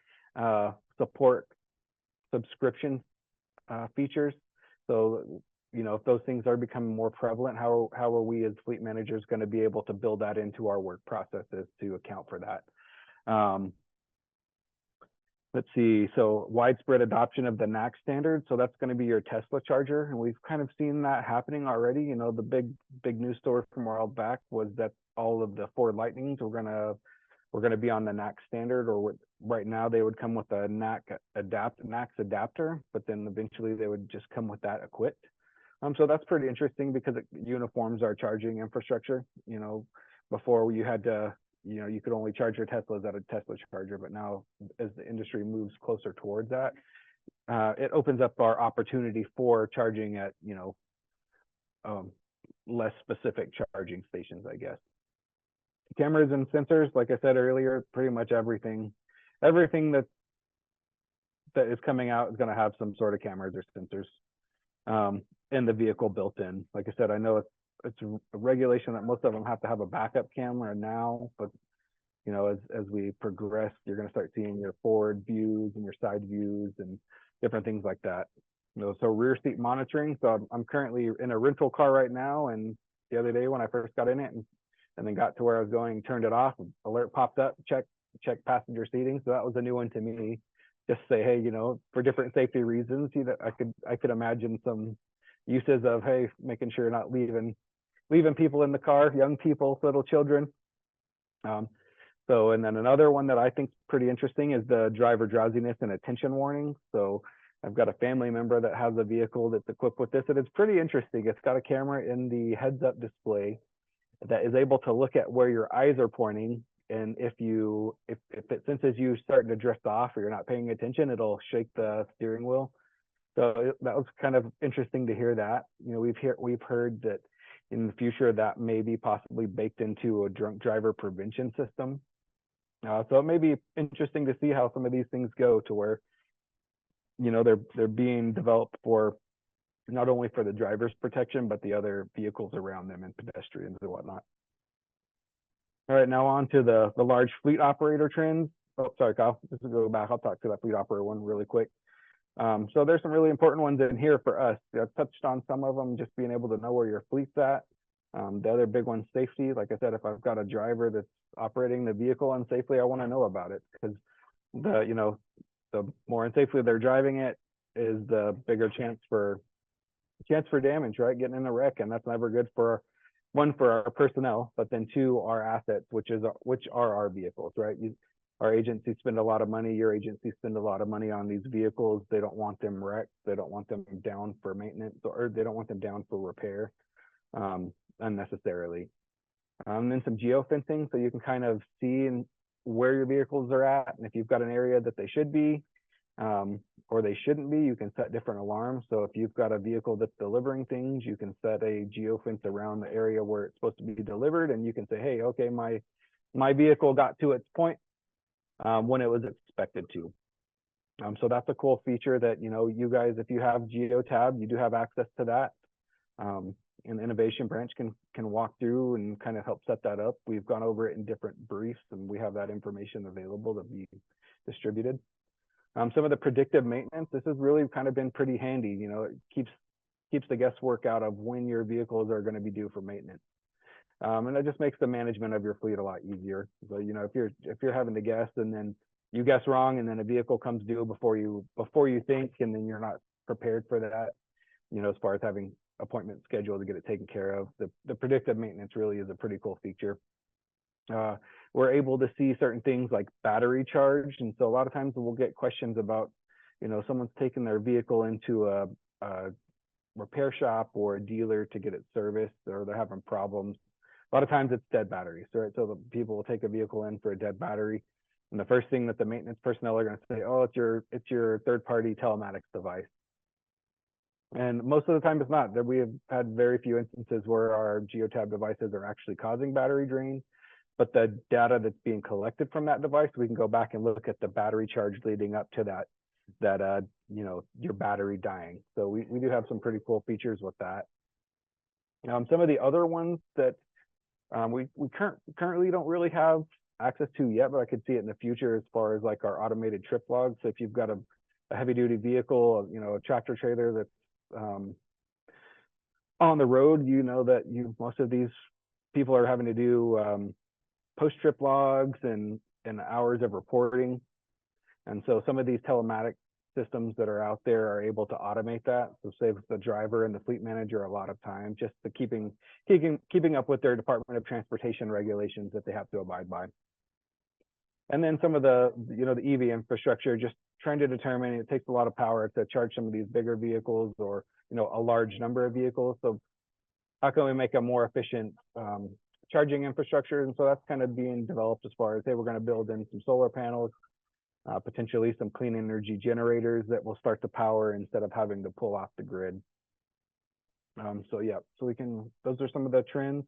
support subscription features. So if those things are becoming more prevalent, how are we as fleet managers going to be able to build that into our work processes to account for that? Let's see, so widespread adoption of the NAC standard. So that's going to be your Tesla charger, and we've kind of seen that happening already. The big news story from a while back was that all of the Ford Lightnings were going to be on the NAC standard, or right now they would come with a NAC adapter, but then eventually they would just come with that equipped. So that's pretty interesting, because it uniforms our charging infrastructure. Before you had to, you could only charge your Teslas at a Tesla charger, but now as the industry moves closer towards that, it opens up our opportunity for charging at, less specific charging stations, I guess. Cameras and sensors, like I said earlier, pretty much everything that is coming out is going to have some sort of cameras or sensors in the vehicle built in. Like I said, I know it's a regulation that most of them have to have a backup camera now, but as we progress, you're going to start seeing your forward views and your side views and different things like that. So rear seat monitoring. So I'm currently in a rental car right now, and the other day when I first got in it and then got to where I was going, turned it off, alert popped up, check passenger seating. So that was a new one to me. Just say, hey, for different safety reasons, I could imagine some uses of, hey, making sure you're not leaving people in the car, young people, little children. So, and then another one that I think is pretty interesting is the driver drowsiness and attention warning. So I've got a family member that has a vehicle that's equipped with this, and it's pretty interesting. It's got a camera in the heads-up display that is able to look at where your eyes are pointing, and if it senses you starting to drift off or you're not paying attention, it'll shake the steering wheel. So that was kind of interesting to hear that. We've heard that in the future that may be possibly baked into a drunk driver prevention system. So it may be interesting to see how some of these things go, to where they're being developed for not only for the driver's protection, but the other vehicles around them and pedestrians and whatnot. All right, now on to the large fleet operator trends. Oh, sorry, Kyle, just to go back, I'll talk to that fleet operator one really quick. So there's some really important ones in here for us. I've touched on some of them, just being able to know where your fleet's at. The other big one, safety. Like I said, if I've got a driver that's operating the vehicle unsafely, I want to know about it, because the more unsafely they're driving it is the bigger chance for damage, right? Getting in a wreck, and that's never good for our personnel, but then two, our assets, which are our vehicles, right? Our agencies spend a lot of money. Your agency spend a lot of money on these vehicles. They don't want them wrecked. They don't want them down for maintenance, or they don't want them down for repair unnecessarily. Then some geofencing, so you can kind of see where your vehicles are at, and if you've got an area that they should be or they shouldn't be, you can set different alarms. So if you've got a vehicle that's delivering things, you can set a geofence around the area where it's supposed to be delivered, and you can say, hey, okay, my vehicle got to its point when it was expected to. So that's a cool feature that, you guys, if you have GeoTab, you do have access to that. And the innovation branch can walk through and kind of help set that up. We've gone over it in different briefs, and we have that information available to be distributed. Some of the predictive maintenance, this has really kind of been pretty handy. You know, it keeps the guesswork out of when your vehicles are going to be due for maintenance. And that just makes the management of your fleet a lot easier. So, you know, if you're having to guess and then you guess wrong and then a vehicle comes due before you think, and then you're not prepared for that, you know, as far as having appointment scheduled to get it taken care of, the predictive maintenance really is a pretty cool feature. We're able to see certain things like battery charge. And so a lot of times we'll get questions about, you know, someone's taken their vehicle into a repair shop or a dealer to get it serviced, or they're having problems. A lot of times it's dead batteries, right? So the people will take a vehicle in for a dead battery, and the first thing that the maintenance personnel are going to say, oh, it's your third-party telematics device. And most of the time it's not. We have had very few instances where our geotab devices are actually causing battery drain, but the data that's being collected from that device, we can go back and look at the battery charge leading up to that you know, your battery dying. So we do have some pretty cool features with that. Some of the other ones that we currently don't really have access to yet, but I could see it in the future, as far as like our automated trip logs. So if you've got a heavy duty vehicle, you know, a tractor trailer that's on the road, you know that most of these people are having to do post trip logs and hours of reporting. And so some of these telematic systems that are out there are able to automate that. So saves the driver and the fleet manager a lot of time, just to keeping up with their Department of Transportation regulations that they have to abide by. And then some of the, you know, the EV infrastructure, just trying to determine, it takes a lot of power to charge some of these bigger vehicles, or, you know, a large number of vehicles. So how can we make a more efficient charging infrastructure? And so that's kind of being developed as far as, hey, we're going to build in some solar panels, potentially some clean energy generators that will start to power instead of having to pull off the grid. So yeah, so those are some of the trends.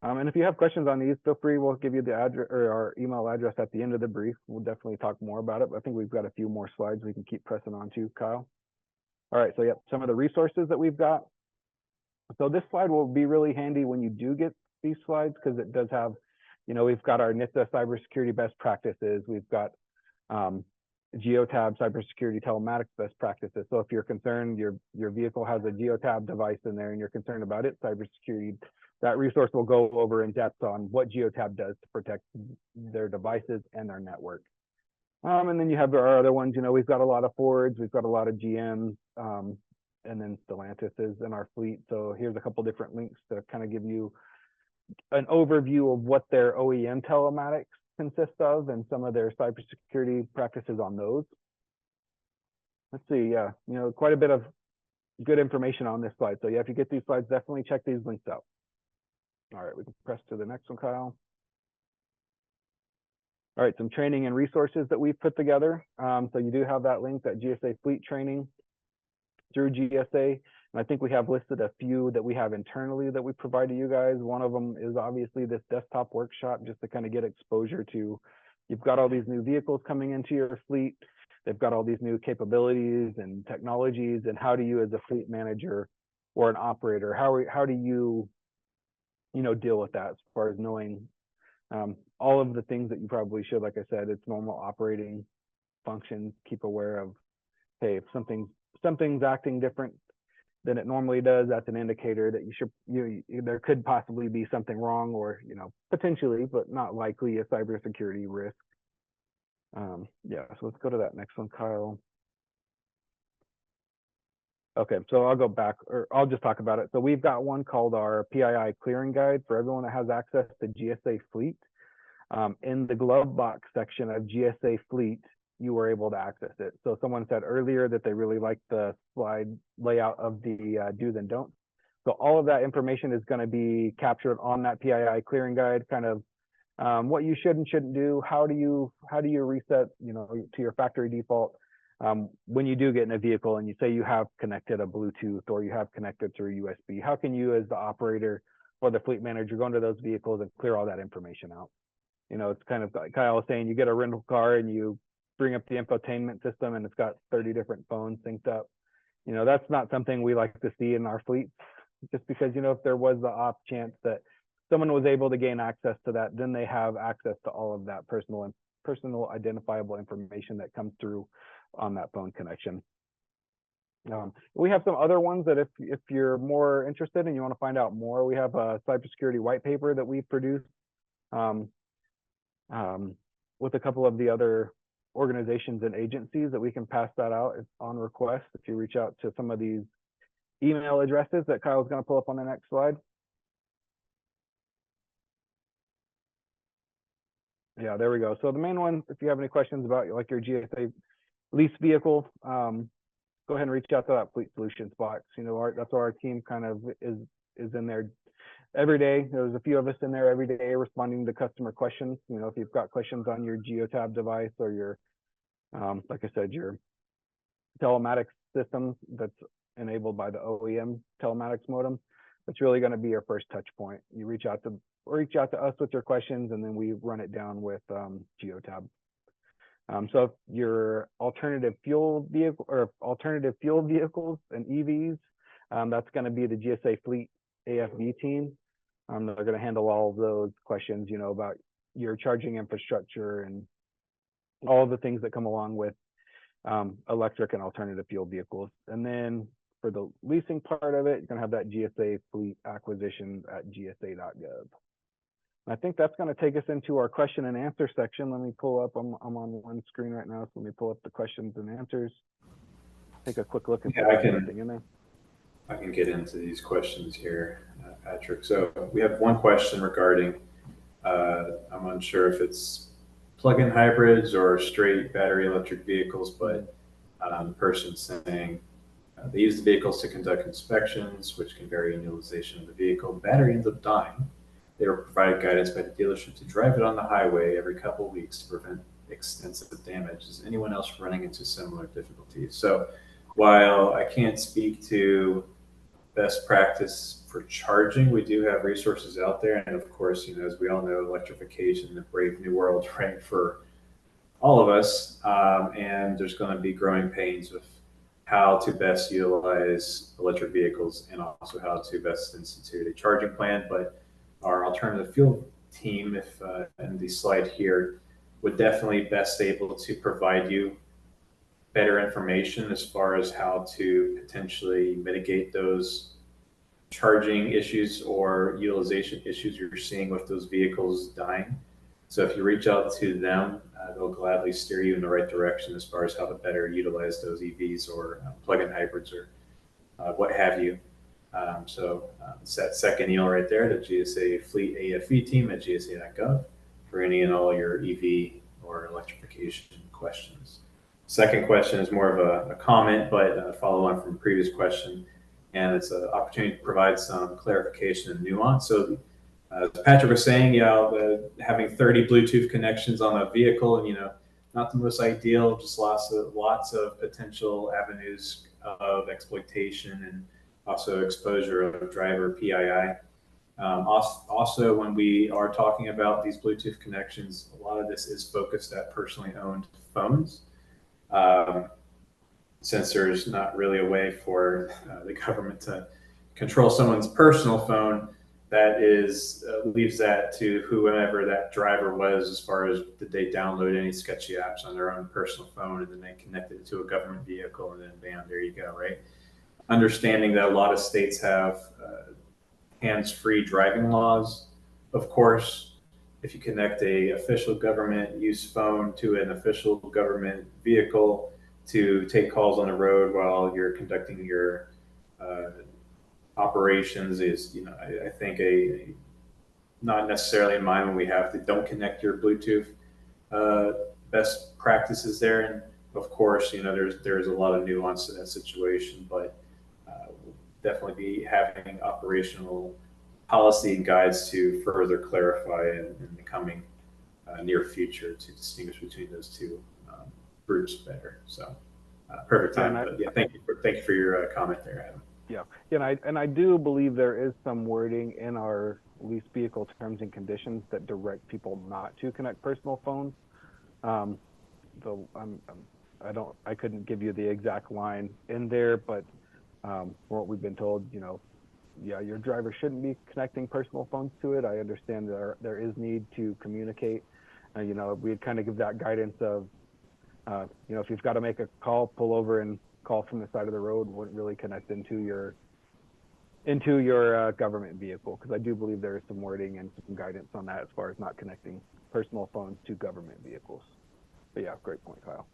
And if you have questions on these, feel free. We'll give you the address or our email address at the end of the brief. We'll definitely talk more about it, but I think we've got a few more slides we can keep pressing on to, Kyle. All right, so yeah, some of the resources that we've got. So this slide will be really handy when you do get these slides, because it does have, you know, we've got our NHTSA cybersecurity best practices. We've got geotab cybersecurity telematics best practices. So if you're concerned your vehicle has a geotab device in there and you're concerned about its cybersecurity, that resource will go over in depth on what geotab does to protect their devices and their network. And then you have our other ones. You know, we've got a lot of Fords, we've got a lot of GMs, and then Stellantis in our fleet. So here's a couple different links to kind of give you an overview of what their OEM telematics consist of and some of their cybersecurity practices on those. Let's see, yeah, you know, quite a bit of good information on this slide. So yeah, if you get these slides, definitely check these links out. All right, we can press to the next one, Kyle. All right, some training and resources that we've put together. So you do have that link, that GSA fleet training through GSA. And I think we have listed a few that we have internally that we provide to you guys. One of them is obviously this desktop workshop, just to kind of get exposure to, you've got all these new vehicles coming into your fleet. They've got all these new capabilities and technologies. And how do you, as a fleet manager or an operator, how do you, you know, deal with that, as far as knowing all of the things that you probably should. Like I said, it's normal operating functions. Keep aware of, hey, if something's acting different than it normally does, that's an indicator that there could possibly be something wrong, or, you know, potentially, but not likely, a cybersecurity risk. Yeah, so let's go to that next one, Kyle. Okay, so I'll go back, or I'll just talk about it. So we've got one called our PII clearing guide for everyone that has access to GSA Fleet. In the glove box section of GSA Fleet, you were able to access it. So someone said earlier that they really liked the slide layout of the do's and don'ts. So all of that information is going to be captured on that PII clearing guide, kind of what you should and shouldn't do. How do you reset, you know, to your factory default when you do get in a vehicle and you say you have connected a Bluetooth or you have connected through USB? How can you, as the operator or the fleet manager, go into those vehicles and clear all that information out? You know, it's kind of like Kyle was saying, you get a rental car and you bring up the infotainment system and it's got 30 different phones synced up. You know, that's not something we like to see in our fleet, just because, you know, if there was the off chance that someone was able to gain access to that, then they have access to all of that personal personal identifiable information that comes through on that phone connection. We have some other ones that if you're more interested and you want to find out more, we have a cybersecurity white paper that we produced with a couple of the other organizations and agencies that we can pass that out on request if you reach out to some of these email addresses that Kyle's going to pull up on the next slide. Yeah, there we go. So the main one, if you have any questions about like your GSA lease vehicle, go ahead and reach out to that Fleet Solutions box. You know, that's where our team kind of is in there every day. There's a few of us in there every day responding to customer questions. You know, if you've got questions on your Geotab device or your, like I said, your telematics system that's enabled by the OEM telematics modem, that's really going to be your first touch point. You reach out to us with your questions, and then we run it down with Geotab. So if your alternative fuel vehicle or alternative fuel vehicles and EVs, that's going to be the GSA Fleet AFV team. They're going to handle all of those questions, you know, about your charging infrastructure and all of the things that come along with electric and alternative fuel vehicles. And then for the leasing part of it, you're going to have that GSA Fleet acquisition at gsa.gov. I think that's going to take us into our question and answer section. Let me pull up, I'm on one screen right now, so let me pull up the questions and answers. Take a quick look at everything in there. I can get into these questions here, Patrick. So we have one question regarding, I'm unsure if it's plug-in hybrids or straight battery electric vehicles, but the person's saying they use the vehicles to conduct inspections, which can vary in utilization of the vehicle. The battery ends up dying. They were provided guidance by the dealership to drive it on the highway every couple of weeks to prevent extensive damage. Is anyone else running into similar difficulties? So while I can't speak to best practice for charging, we do have resources out there. And of course, you know, as we all know, electrification, the brave new world, right, for all of us. And there's going to be growing pains with how to best utilize electric vehicles and also how to best institute a charging plan. But our alternative fuel team, if in the slide here, would definitely best able to provide you better information as far as how to potentially mitigate those charging issues or utilization issues you're seeing with those vehicles dying. So if you reach out to them, they'll gladly steer you in the right direction as far as how to better utilize those EVs or plug-in hybrids or what have you. It's that second email right there, the GSA Fleet AFV team at gsa.gov for any and all your EV or electrification questions. Second question is more of a comment, but a follow on from a previous question, and it's an opportunity to provide some clarification and nuance. So as Patrick was saying, having 30 Bluetooth connections on a vehicle, and not the most ideal, just lots of potential avenues of exploitation and also exposure of driver PII. Also, when we are talking about these Bluetooth connections, a lot of this is focused at personally owned phones. Since there's not really a way for the government to control someone's personal phone, that is leaves that to whoever that driver was, as far as did they download any sketchy apps on their own personal phone and then they connected it to a government vehicle and then bam, there you go, right? Understanding that a lot of states have hands-free driving laws. Of course, if you connect a official government use phone to an official government vehicle to take calls on the road while you're conducting your operations is, I think a not necessarily in mind when we have to don't connect your Bluetooth best practices there. And of course, there's a lot of nuance to that situation, but definitely be having operational policy and guides to further clarify in the coming near future to distinguish between those two groups better. So perfect time. Thank you for your comment there, Adam. Yeah, and I do believe there is some wording in our lease vehicle terms and conditions that direct people not to connect personal phones. So I couldn't give you the exact line in there, but from what we've been told, your driver shouldn't be connecting personal phones to it. I understand there is need to communicate You know, we'd kind of give that guidance of, you know, if you've got to make a call, pull over and call from the side of the road. Wouldn't really connect into your government vehicle, because I do believe there is some wording and some guidance on that as far as not connecting personal phones to government vehicles. But yeah, great point, Kyle.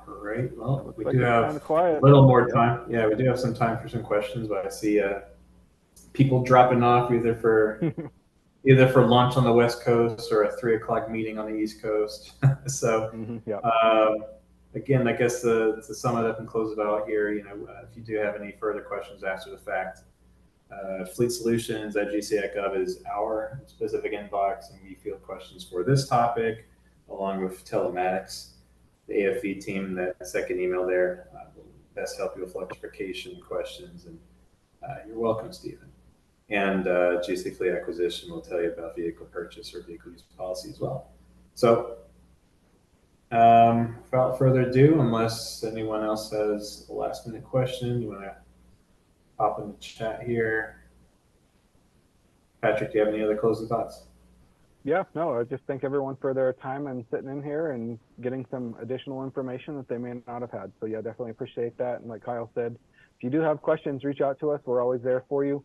All right. Well, Looks we like do it's have kind of quiet. a little more Yep. time. Yeah, we do have some time for some questions, but I see people dropping off either for lunch on the West Coast or a 3 o'clock meeting on the East Coast. So, Yep. again, I guess to sum it up and close it out here, you know, if you do have any further questions after the fact, Fleet Solutions at GSA.gov is our specific inbox, and we field questions for this topic along with telematics. The AFV team, that second email there, will best help you with electrification questions. And you're welcome, Stephen. And GSA Fleet Acquisition will tell you about vehicle purchase or vehicle use policy as well. So without further ado, unless anyone else has a last minute question, you want to pop in the chat here. Patrick, do you have any other closing thoughts? Yeah, no, I just thank everyone for their time and sitting in here and getting some additional information that they may not have had. So yeah, definitely appreciate that. And like Kyle said, if you do have questions, reach out to us. We're always there for you.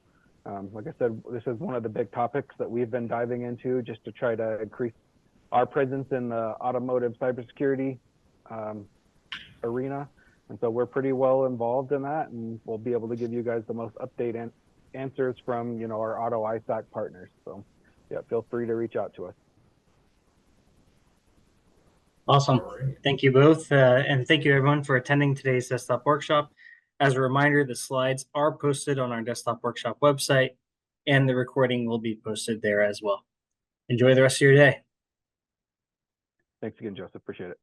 Like I said, this is one of the big topics that we've been diving into just to try to increase our presence in the automotive cybersecurity arena. And so we're pretty well involved in that, and we'll be able to give you guys the most updated answers from, you know, our auto ISAC partners. So yeah, feel free to reach out to us. Awesome. Thank you both. And thank you everyone for attending today's desktop workshop. As a reminder, the slides are posted on our desktop workshop website, and the recording will be posted there as well. Enjoy the rest of your day. Thanks again, Joseph. Appreciate it.